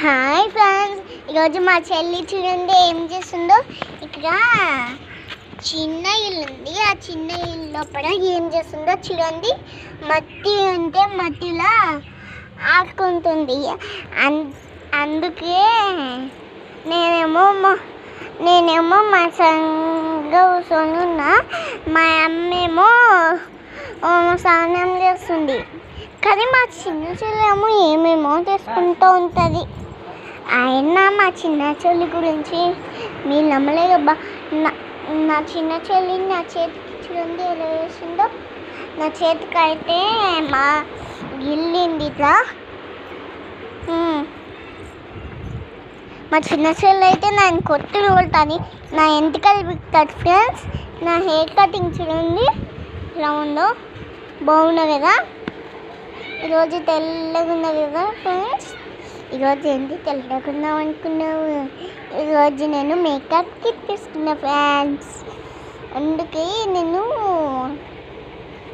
Hi friends, ఈరోజు మా చెల్లి చూడండి ఏం చేస్తుందో. ఇక్కడ చిన్న ఇల్లు ఉంది, ఆ చిన్న ఇల్లు లోపల ఏం చేస్తుందో చూడండి. మట్టి ఉంటే మట్టిలో ఆడుకుంటుంది. అందుకే నేనేమో మా సంగా కూర్చొని ఉన్నా, మా అమ్మేమో స్నానం చేస్తుంది. కానీ మా చిన్న చెల్లేమో ఏమేమో చేసుకుంటూ ఉంటుంది. అయినా మా చిన్న చెల్లి గురించి మీరు నమ్మలేదబ్బా. నా చిన్న చెల్లి నా చేతికి చూడండి ఎలా వేసిందో. నా చేతికి అయితే మా గిల్లింది ఇట్లా. మా చిన్న చెల్లి అయితే నేను కొట్టుడు కొడతాను, నా ఎంటికలు బిగుతుంది ఫ్రెండ్స్. నా హెయిర్ కటింగ్ చూడండి ఎలా ఉందో, బాగుంది కదా. ఈరోజు తెల్లగా ఉన్నది కదా ఫ్రెండ్స్. ఈరోజు ఏంటి తెల్లగా ఉన్నావు అనుకున్నావు? ఈరోజు నేను మేకప్ కిట్ తీసుకున్నా ఫ్రెండ్స్. అందుకే నేను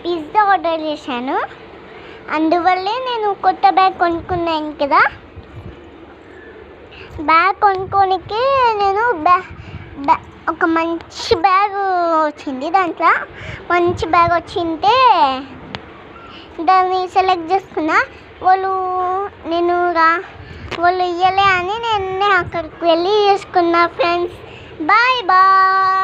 పిజ్జా ఆర్డర్ చేశాను. అందువల్లే నేను కొత్త బ్యాగ్ కొనుక్కున్నాను కదా. బ్యాగ్ కొనుక్కోనికి నేను ఒక మంచి బ్యాగ్ వచ్చింది. దాంట్లో మంచి బ్యాగ్ వచ్చింటే దాన్ని సెలెక్ట్ చేసుకున్నా. వాళ్ళు ఇవ్వలే అని నేను అక్కడికి వెళ్ళి చేసుకున్నా ఫ్రెండ్స్. Bye bye.